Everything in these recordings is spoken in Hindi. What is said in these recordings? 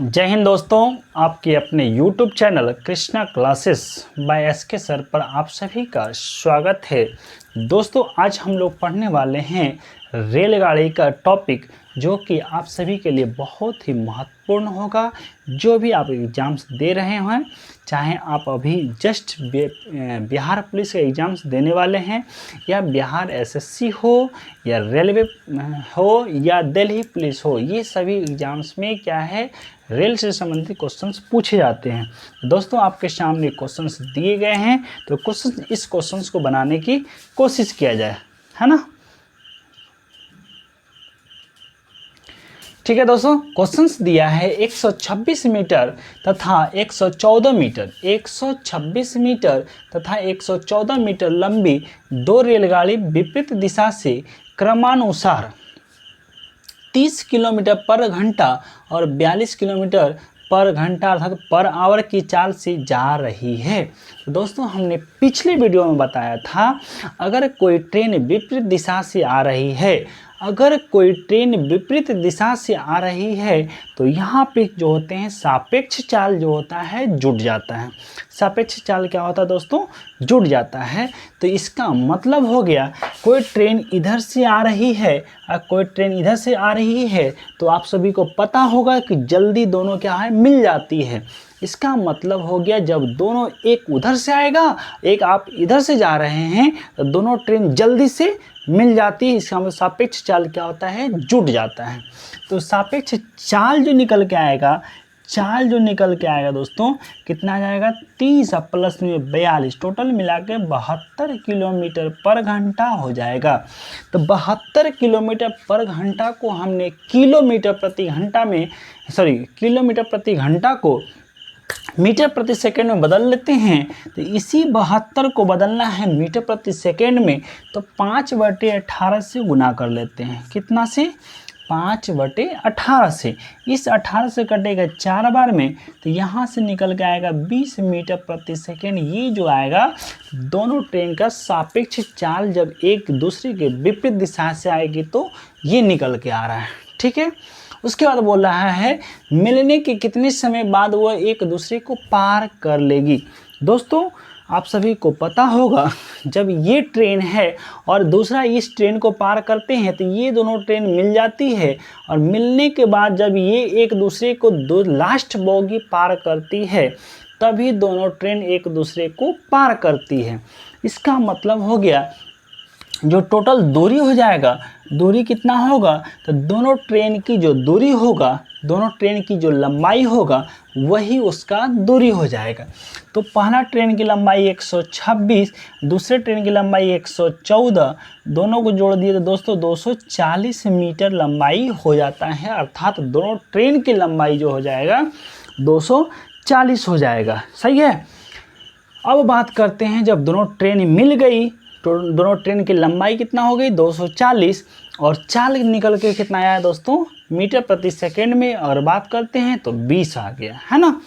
जय हिंद दोस्तों, आपके अपने YouTube channel Krishna classes by SK sir पर आप सभी का स्वागत है। दोस्तों, आज हम लोग पढ़ने वाले हैं रेलगाड़ी का टॉपिक, जो कि आप सभी के लिए बहुत ही महत्वपूर्ण होगा। जो भी आप एग्ज़ाम्स दे रहे हैं, चाहे आप अभी जस्ट बिहार पुलिस के एग्ज़ाम्स देने वाले हैं, या बिहार एसएससी हो, या रेलवे हो, या दिल्ली पुलिस हो, ये सभी एग्ज़ाम्स में क्या है, रेल से संबंधित क्वेश्चंस पूछे जाते हैं। दोस्तों, आपके सामने क्वेश्चंस दिए गए हैं, तो इस क्वेश्चंस को बनाने की कोशिश किया जाए, है ना। ठीक है दोस्तों, क्वेश्चंस दिया है 126 मीटर तथा 114 मीटर, 126 मीटर तथा 114 मीटर लंबी दो रेलगाड़ी विपरीत दिशा से क्रमानुसार 30 किलोमीटर पर घंटा और 42 किलोमीटर पर घंटा अर्थात पर आवर की चाल से जा रही है। तो दोस्तों, हमने पिछले वीडियो में बताया था, अगर कोई ट्रेन विपरीत दिशा से आ रही है, अगर कोई ट्रेन विपरीत दिशा से आ रही है, तो यहाँ पे जो होते हैं सापेक्ष चाल जो होता है जुड़ जाता है। सापेक्ष चाल क्या होता है दोस्तों? जुड़ जाता है। तो इसका मतलब हो गया, कोई ट्रेन इधर से आ रही है और कोई ट्रेन इधर से आ रही है, तो आप सभी को पता होगा कि जल्दी दोनों क्या है, मिल जाती है। इसका मतलब हो गया, जब दोनों, एक उधर से आएगा, एक आप इधर से जा रहे हैं, तो दोनों ट्रेन जल्दी से मिल जाती है। इसका मतलब सापेक्ष चाल क्या होता है, जुड़ जाता है। तो सापेक्ष चाल जो निकल के आएगा, दोस्तों, कितना आ जाएगा, 30 प्लस में 42, टोटल मिला के 72 किलोमीटर पर घंटा हो जाएगा। तो 72 किलोमीटर पर घंटा को हमने किलोमीटर प्रति घंटा को मीटर प्रति सेकंड में बदल लेते हैं। तो इसी 72 को बदलना है मीटर प्रति सेकंड में, तो 5/18 से गुना कर लेते हैं। कितना से? 5/18 से। इस 18 से कटेगा 4 बार में, तो यहाँ से निकल के आएगा 20 मीटर प्रति सेकंड। ये जो आएगा, दोनों ट्रेन का सापेक्ष चाल जब एक दूसरे के विपरीत दिशा से आएगी, तो ये निकल के आ रहा है। ठीक है। उसके बाद बोल रहा है, मिलने के कितने समय बाद वह एक दूसरे को पार कर लेगी। दोस्तों, आप सभी को पता होगा, जब ये ट्रेन है और दूसरा इस ट्रेन को पार करते हैं, तो ये दोनों ट्रेन मिल जाती है, और मिलने के बाद जब ये एक दूसरे को लास्ट बोगी पार करती है, तभी दोनों ट्रेन एक दूसरे को पार करती है। इसका मतलब हो गया, जो टोटल दूरी हो जाएगा, दूरी कितना होगा, तो दोनों ट्रेन की जो दूरी होगा, दोनों ट्रेन की जो लंबाई होगा, वही उसका दूरी हो जाएगा। तो पहला ट्रेन की लंबाई 126, दूसरे ट्रेन की लंबाई 114, दोनों को जोड़ दिए तो दोस्तों 240 मीटर लंबाई हो जाता है। अर्थात दोनों ट्रेन की लंबाई जो हो जाएगा 240 हो जाएगा। सही है। अब बात करते हैं, जब दोनों ट्रेन मिल गई, तो दोनों ट्रेन की लंबाई कितना हो गई, 240, और चाल निकल के कितना आया है दोस्तों, मीटर प्रति सेकंड में। और बात करते हैं तो 20 आ गया, है ना।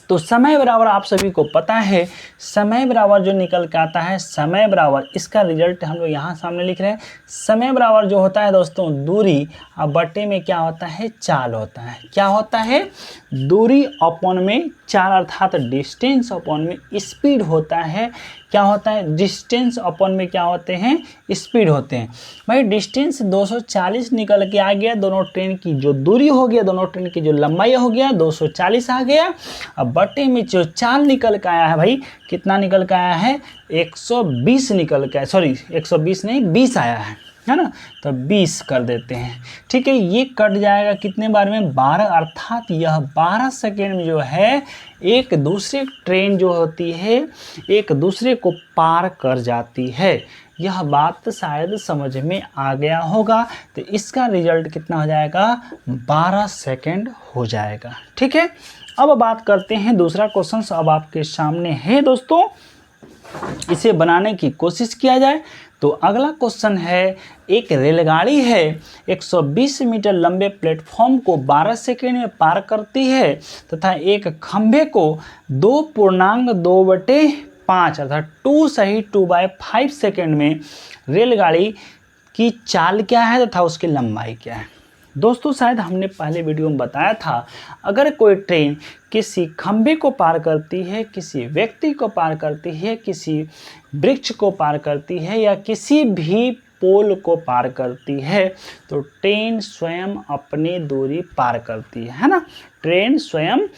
तो समय बराबर आप सभी को पता है, समय बराबर जो निकल के आता है, समय बराबर, इसका रिजल्ट हम लोग यहाँ सामने लिख रहे हैं। समय बराबर जो होता है दोस्तों, दूरी और बटे में क्या होता है, चाल होता है। क्या होता है, दूरी अपॉन में चाल, अर्थात डिस्टेंस अपॉन में स्पीड होता है। क्या होता है, डिस्टेंस अपॉन में क्या होते हैं, स्पीड होते हैं। भाई, डिस्टेंस 240 निकल के आ गया, दोनों ट्रेन की जो दूरी हो गया, दोनों ट्रेन की जो लंबाई हो गया, 240 आ गया। अब बटे में जो चाल निकल के आया है, भाई कितना निकल के आया है, 120 निकल के, सॉरी 120 नहीं, 20 आया है ना। तो 20 कर देते हैं। ठीक है। ये कट जाएगा कितने बार में, 12, अर्थात यह 12 सेकेंड में जो है, एक दूसरे ट्रेन जो होती है, एक दूसरे को पार कर जाती है। यह बात शायद समझ में आ गया होगा। तो इसका रिजल्ट कितना हो जाएगा, 12 सेकेंड हो जाएगा। ठीक है। अब बात करते हैं दूसरा क्वेश्चन, अब आपके सामने है दोस्तों, इसे बनाने की कोशिश किया जाए। तो अगला क्वेश्चन है, एक रेलगाड़ी है, 120 मीटर लंबे प्लेटफॉर्म को 12 सेकेंड में पार करती है, तथा एक खंभे को 2.2/5 अर्थात 2 सही 2/5 सेकेंड में रेलगाड़ी की चाल क्या है तथा उसकी लंबाई क्या है। दोस्तों शायद हमने पहले वीडियो में बताया था, अगर कोई ट्रेन किसी खंभे को पार करती है, किसी व्यक्ति को पार करती है, किसी वृक्ष को पार करती है या किसी भी पोल को पार करती है, तो ट्रेन स्वयं अपनी दूरी पार करती है ना। ट्रेन स्वयं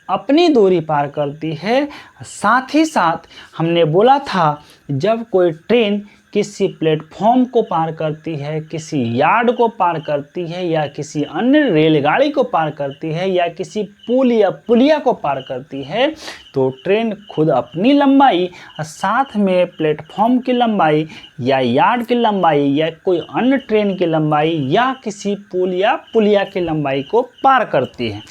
अपनी दूरी पार करती है। साथ ही साथ हमने बोला था, जब कोई ट्रेन किसी प्लेटफॉर्म को पार करती है, किसी यार्ड को पार करती है या किसी अन्य रेलगाड़ी को पार करती है या किसी पुल या पुलिया को पार करती है, तो ट्रेन खुद अपनी लंबाई, साथ में प्लेटफॉर्म की लंबाई या यार्ड की लंबाई या कोई अन्य ट्रेन की लंबाई या किसी पुल या पुलिया की लंबाई को पार करती है।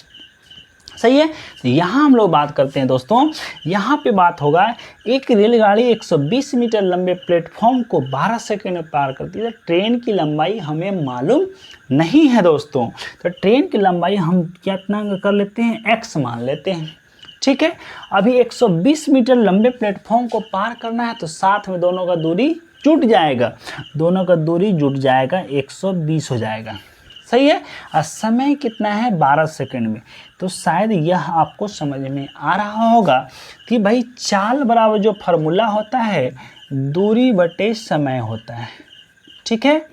सही है। यहाँ हम लोग बात करते हैं दोस्तों, यहाँ पे बात होगा, एक रेलगाड़ी 120 मीटर लंबे प्लेटफॉर्म को 12 सेकंड में पार करती है। ट्रेन की लंबाई हमें मालूम नहीं है दोस्तों, तो ट्रेन की लंबाई हम कितना कर लेते हैं, x मान लेते हैं। ठीक है, अभी 120 मीटर लंबे प्लेटफॉर्म को पार करना है, तो साथ में दोनों का दूरी जुट जाएगा, दोनों का दूरी जुट जाएगा, 120 हो जाएगा। सही है। और समय कितना है, 12 सेकंड में। तो शायद यह आपको समझ में आ रहा होगा कि भाई चाल बराबर जो फार्मूला होता है, दूरी बटे समय होता है। ठीक है,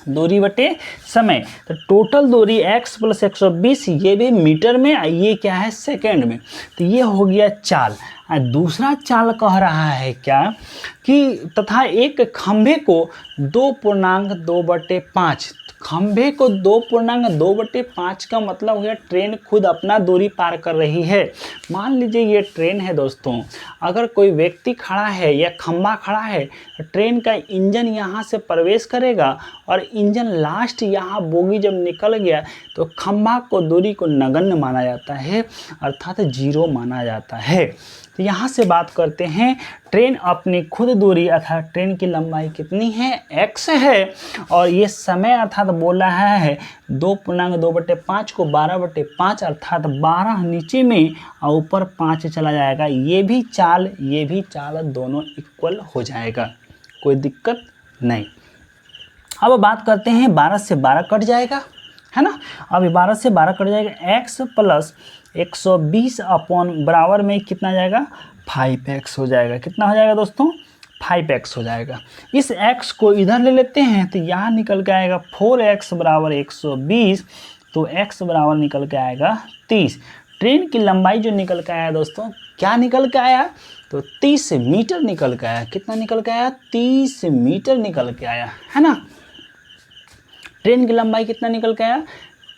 दूरी बटे समय। तो टोटल दूरी x + 120, ये भी मीटर में, ये क्या है, सेकंड में। तो ये हो गया चाल। दूसरा चाल कह रहा है क्या कि तथा एक खंभे को 2.2/5, खंभे को 2.2/5 का मतलब हो गया ट्रेन खुद अपना दूरी पार कर रही है। मान लीजिए ये ट्रेन है दोस्तों, अगर कोई व्यक्ति खड़ा है या खंभा खड़ा है, तो ट्रेन का इंजन यहाँ से प्रवेश करेगा और इंजन लास्ट यहाँ बोगी जब निकल गया तो खंभा को दूरी को नगण्य माना जाता है, अर्थात 0 माना जाता है। तो यहाँ से बात करते हैं, ट्रेन अपनी खुद दूरी अर्थात ट्रेन की लंबाई कितनी है, x है, और ये समय अर्थात बोल रहा है 2.2/5 को 12/5 अर्थात 12 नीचे में और ऊपर 5 चला जाएगा। ये भी चाल दोनों इक्वल हो जाएगा, कोई दिक्कत नहीं। अब बात करते हैं, 12 से 12 कट जाएगा, है ना। अब 12 से 12 कट जाएगा, x + 120 अपॉन बराबर में कितना जाएगा, 5x हो जाएगा। कितना हो जाएगा दोस्तों, 5x हो जाएगा। इस x को इधर ले लेते हैं तो यहाँ निकल के आएगा 4x = 120, तो x बराबर निकल के आएगा 30। ट्रेन की लंबाई जो निकल के आया दोस्तों, क्या निकल के आया, तो 30 मीटर निकल के आया। कितना निकल के आया, 30 मीटर निकल के आया, है ना। ट्रेन की लंबाई कितना निकल के आया,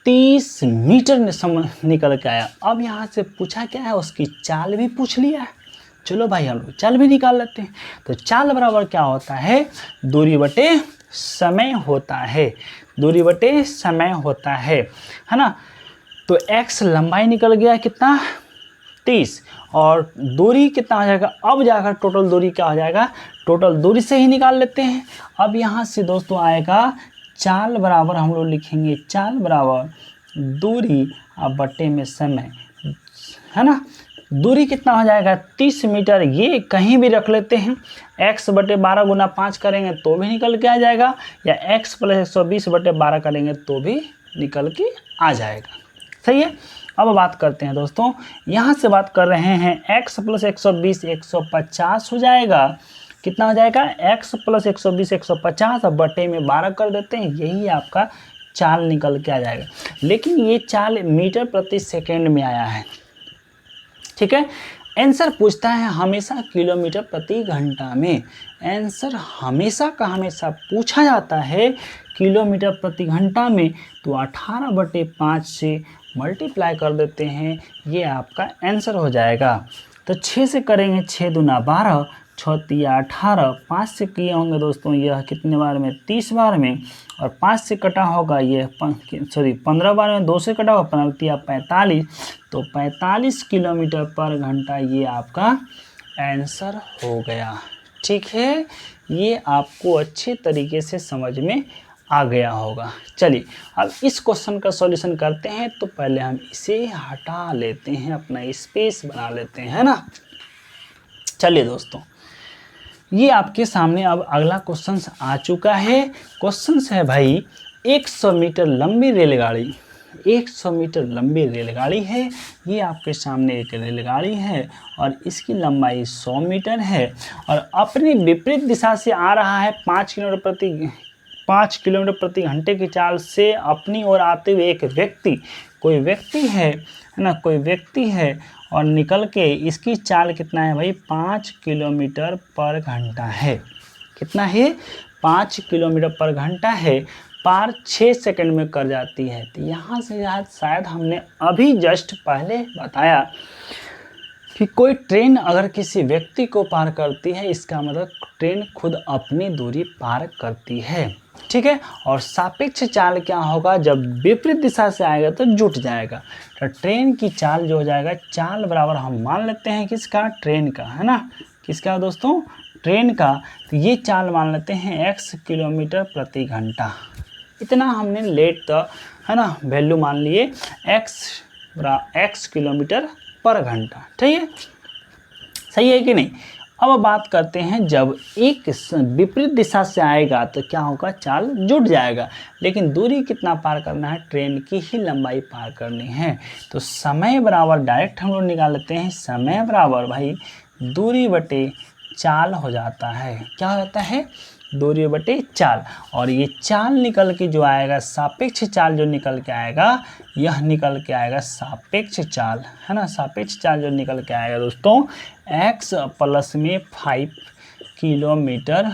30 मीटर निकल के आया। अब यहाँ से पूछा क्या है, उसकी चाल भी पूछ लिया है। चलो भाई हम लोग चाल भी निकाल लेते हैं। तो चाल बराबर क्या होता है, दूरी बटे समय होता है, दूरी बटे समय होता है ना। तो x लंबाई निकल गया कितना, 30, और दूरी कितना हो जाएगा, अब जाकर टोटल दूरी क्या हो जाएगा, टोटल दूरी से ही निकाल लेते हैं। अब यहाँ से दोस्तों आएगा चाल बराबर, हम लोग लिखेंगे चाल बराबर दूरी अब बटे में समय, है ना। दूरी कितना हो जाएगा, 30 मीटर, ये कहीं भी रख लेते हैं। x बटे 12 गुना 5 करेंगे तो भी निकल के आ जाएगा, या x + 120 बटे 12 करेंगे तो भी निकल के आ जाएगा। सही है। अब बात करते हैं दोस्तों, यहाँ से बात कर रहे हैं, x + 120 150 हो जाएगा। कितना हो जाएगा, x + 120 150, अब बटे में 12 कर देते हैं, यही आपका चाल निकल के आ जाएगा। लेकिन ये चाल मीटर प्रति सेकंड में आया है। ठीक है। आंसर पूछता है हमेशा किलोमीटर प्रति घंटा में। आंसर हमेशा का हमेशा पूछा जाता है किलोमीटर प्रति घंटा में, तो 18/5 से मल्टीप्लाई कर देते हैं, ये आपका आंसर हो जाएगा। तो 6 से करेंगे, 6 दूना 12, 6 तिया 18, 5 से किए होंगे दोस्तों यह कितने बार में, 30 बार में, और 5 से कटा होगा ये 15 बार में, 2 से कटा होगा 15 तिया 45, तो 45 किलोमीटर पर घंटा ये आपका आंसर हो गया। ठीक है, ये आपको अच्छे तरीके से समझ में आ गया होगा। चलिए अब इस क्वेश्चन का सॉल्यूशन करते हैं। तो पहले हम इसे हटा लेते हैं, अपना स्पेस बना लेते हैं, है ना। चलिए दोस्तों, ये आपके सामने अब अगला क्वेश्चन आ चुका है। क्वेश्चन है भाई, 100 मीटर लंबी रेलगाड़ी, 100 मीटर लंबी रेलगाड़ी है। ये आपके सामने एक रेलगाड़ी है और इसकी लंबाई 100 मीटर है और अपनी विपरीत दिशा से आ रहा है 5 किलोमीटर प्रति घंटे की चाल से अपनी ओर आते हुए एक व्यक्ति, कोई व्यक्ति है ना, कोई व्यक्ति है और निकल के इसकी चाल कितना है भाई, 5 किलोमीटर पर घंटा है। कितना है, 5 किलोमीटर पर घंटा है। पार 6 सेकंड में कर जाती है। तो यहाँ से शायद हमने अभी जस्ट पहले बताया कि कोई ट्रेन अगर किसी व्यक्ति को पार करती है, इसका मतलब ट्रेन खुद अपनी दूरी पार करती है। ठीक है, और सापेक्ष चाल क्या होगा, जब विपरीत दिशा से आएगा तो जुट जाएगा। तो ट्रेन की चाल जो हो जाएगा, चाल बराबर हम मान लेते हैं किसका, ट्रेन का, है ना, किसका दोस्तों, ट्रेन का। तो ये चाल मान लेते हैं x किलोमीटर प्रति घंटा। इतना हमने लेट तो है ना वैल्यू मान लिए, x किलोमीटर पर घंटा। ठीक है, सही है कि नहीं। अब बात करते हैं, जब एक विपरीत दिशा से आएगा तो क्या होगा, चाल जुट जाएगा। लेकिन दूरी कितना पार करना है, ट्रेन की ही लंबाई पार करनी है। तो समय बराबर डायरेक्ट हम लोग निकाल लेते हैं, समय बराबर भाई दूरी बटे चाल हो जाता है। क्या हो जाता है, दूरी बटे चाल। और ये चाल निकल के जो आएगा, सापेक्ष चाल जो निकल के आएगा, यह निकल के आएगा सापेक्ष चाल, है ना। सापेक्ष चाल जो निकल के आएगा दोस्तों, x प्लस में 5 किलोमीटर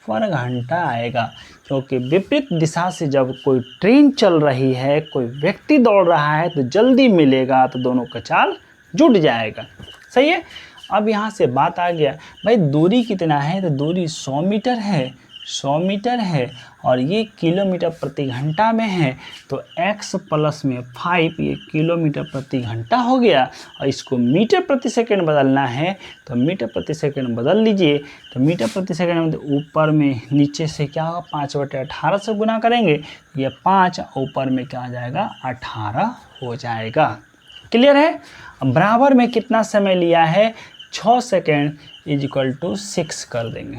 पर घंटा आएगा। क्योंकि विपरीत दिशा से जब कोई ट्रेन चल रही है, कोई व्यक्ति दौड़ रहा है, तो जल्दी मिलेगा, तो दोनों का चाल जुट जाएगा। सही है। अब यहाँ से बात आ गया भाई दूरी कितना है, तो दूरी 100 मीटर है, 100 मीटर है और ये किलोमीटर प्रति घंटा में है। तो x प्लस में 5 ये किलोमीटर प्रति घंटा हो गया और इसको मीटर प्रति सेकंड बदलना है, तो मीटर प्रति सेकंड बदल लीजिए। तो मीटर प्रति सेकंड में ऊपर में नीचे से क्या होगा, 5/18 से गुना करेंगे, ये 5 ऊपर में क्या आ जाएगा, 18 हो जाएगा। क्लियर है। बराबर में कितना समय लिया है, 6 सेकेंड इक्वल टू 6 कर देंगे।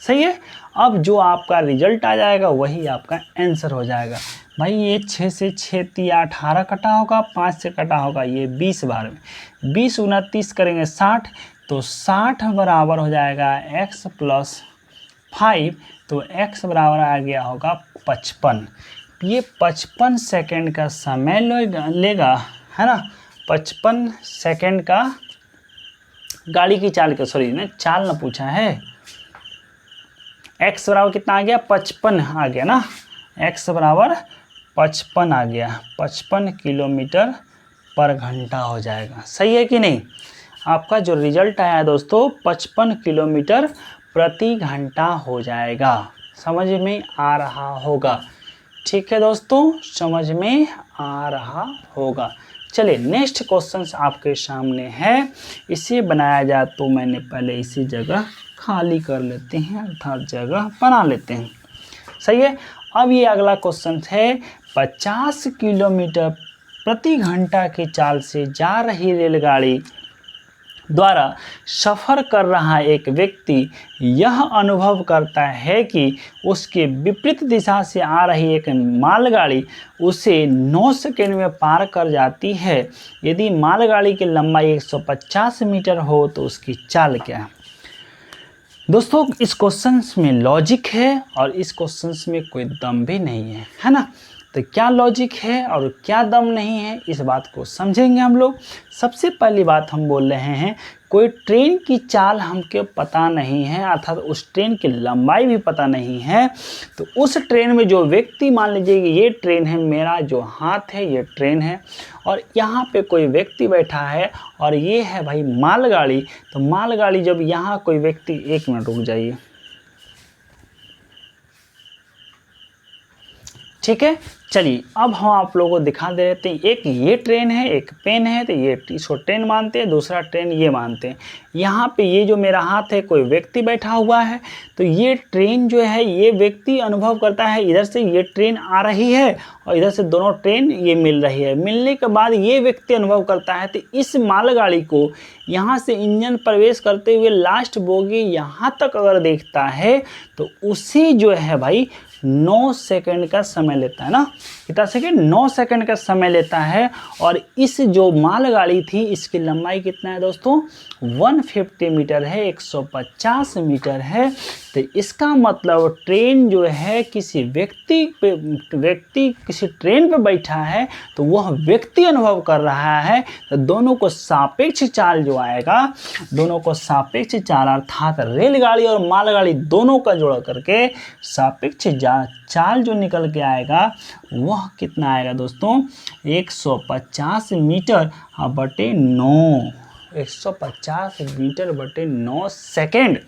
सही है। अब जो आपका रिजल्ट आ जाएगा वही आपका आंसर हो जाएगा। भाई ये 6 से 6 3 18 कटा होगा, 5 से कटा होगा ये 20 बार में, 20 × 30 करेंगे 60, तो 60 बराबर हो जाएगा x प्लस 5, तो x बराबर आ गया होगा 55। ये 55 सेकेंड का समय लेगा, है ना। 55 सेकेंड का गाड़ी की चाल का, सॉरी ना चाल ना पूछा है, x बराबर कितना आ गया, 55 आ गया ना, x बराबर 55 आ गया, 55 किलोमीटर पर घंटा हो जाएगा। सही है कि नहीं। आपका जो रिजल्ट आया दोस्तों 55 किलोमीटर प्रति घंटा हो जाएगा। समझ में आ रहा होगा। ठीक है दोस्तों, समझ में आ रहा होगा। चलिए नेक्स्ट क्वेश्चन आपके सामने है, इसे बनाया जाए तो मैंने पहले इसी जगह खाली कर लेते हैं, अर्थात जगह बना लेते हैं। सही है। अब ये अगला क्वेश्चन है, 50 किलोमीटर प्रति घंटा की चाल से जा रही रेलगाड़ी द्वारा सफ़र कर रहा एक व्यक्ति यह अनुभव करता है कि उसके विपरीत दिशा से आ रही एक मालगाड़ी उसे 9 सेकंड में पार कर जाती है। यदि मालगाड़ी की लंबाई 150 मीटर हो तो उसकी चाल क्या है। दोस्तों इस क्वेश्चन में लॉजिक है और इस क्वेश्चन में कोई दम भी नहीं है, है ना। तो क्या लॉजिक है और क्या दम नहीं है, इस बात को समझेंगे हम लोग। सबसे पहली बात हम बोल रहे हैं, कोई ट्रेन की चाल हमको पता नहीं है, अर्थात उस ट्रेन की लंबाई भी पता नहीं है। तो उस ट्रेन में जो व्यक्ति, मान लीजिए कि ये ट्रेन है, मेरा जो हाथ है ये ट्रेन है और यहाँ पे कोई व्यक्ति बैठा है और ये है भाई मालगाड़ी। तो मालगाड़ी जब यहाँ कोई व्यक्ति, 1 मिनट रुक जाइए, ठीक है। चलिए अब हम आप लोगों को दिखा दे देते हैं। एक ये ट्रेन है, एक पेन है, तो ये इसको ट्रेन मानते हैं, दूसरा ट्रेन ये मानते हैं। यहाँ पे ये जो मेरा हाथ है कोई व्यक्ति बैठा हुआ है, तो ये ट्रेन जो है ये व्यक्ति अनुभव करता है इधर से ये ट्रेन आ रही है और इधर से दोनों ट्रेन ये मिल रही है। मिलने के बाद ये व्यक्ति अनुभव करता है तो इस मालगाड़ी को यहाँ से इंजन प्रवेश करते हुए लास्ट बोगी यहाँ तक अगर देखता है तो उसी जो है भाई 9 सेकंड का समय लेता है ना। कितना सेकंड? 9 सेकंड का समय लेता है। और इस जो मालगाड़ी थी इसकी लंबाई कितना है दोस्तों? 150 मीटर है, 150 मीटर है। तो इसका मतलब ट्रेन जो है किसी व्यक्ति किसी ट्रेन पे बैठा है तो वह व्यक्ति अनुभव कर रहा है। तो दोनों को सापेक्ष चाल जो आएगा, दोनों को सापेक्ष चाल अर्थात रेलगाड़ी और मालगाड़ी दोनों का जोड़ करके सापेक्ष चाल जो निकल के आएगा वह कितना आएगा दोस्तों? 150 मीटर बटे 9, 150 मीटर बटे 9 सेकेंड।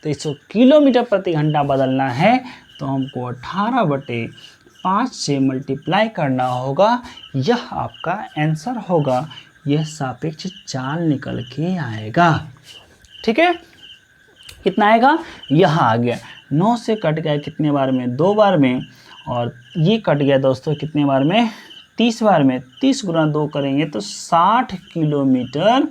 तो इसको किलोमीटर प्रति घंटा बदलना है तो हमको 18 बटे 5 से मल्टीप्लाई करना होगा। यह आपका आंसर होगा, यह सापेक्ष चाल निकल के आएगा। ठीक है, कितना आएगा? यह आ गया। 9 से कट गया कितने बार में? 2 बार में। और ये कट गया दोस्तों कितने बार में? 30 बार में। 30 गुना 2 करेंगे तो 60 किलोमीटर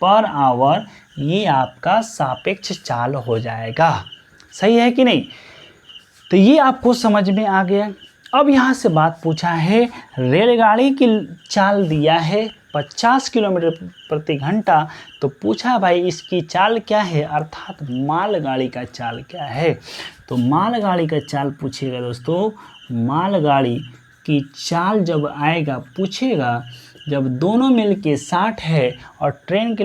पर आवर ये आपका सापेक्ष चाल हो जाएगा। सही है कि नहीं? तो ये आपको समझ में आ गया। अब यहाँ से बात पूछा है, रेलगाड़ी की चाल दिया है 50 किलोमीटर प्रति घंटा, तो पूछा भाई इसकी चाल क्या है, अर्थात मालगाड़ी का चाल क्या है। तो मालगाड़ी का चाल पूछेगा दोस्तों। मालगाड़ी की चाल जब आएगा पूछेगा, जब दोनों मिल के 60 है और ट्रेन की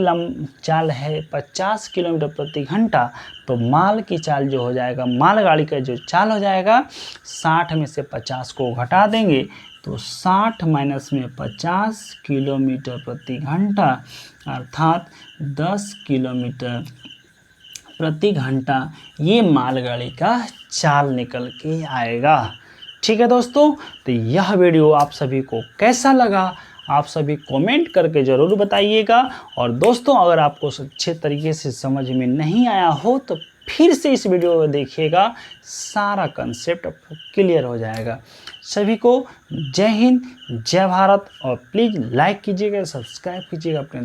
चाल है 50 किलोमीटर प्रति घंटा, तो माल की चाल जो हो जाएगा, मालगाड़ी का जो चाल हो जाएगा, 60 में से 50 को घटा देंगे तो 60 माइनस में 50 किलोमीटर प्रति घंटा अर्थात 10 किलोमीटर प्रति घंटा ये मालगाड़ी का चाल निकल के आएगा। ठीक है दोस्तों, तो यह वीडियो आप सभी को कैसा लगा आप सभी कमेंट करके ज़रूर बताइएगा। और दोस्तों अगर आपको अच्छे तरीके से समझ में नहीं आया हो तो फिर से इस वीडियो को देखिएगा, सारा कंसेप्ट क्लियर हो जाएगा। सभी को जय हिंद, जय भारत। और प्लीज़ लाइक कीजिएगा, सब्सक्राइब कीजिएगा अपने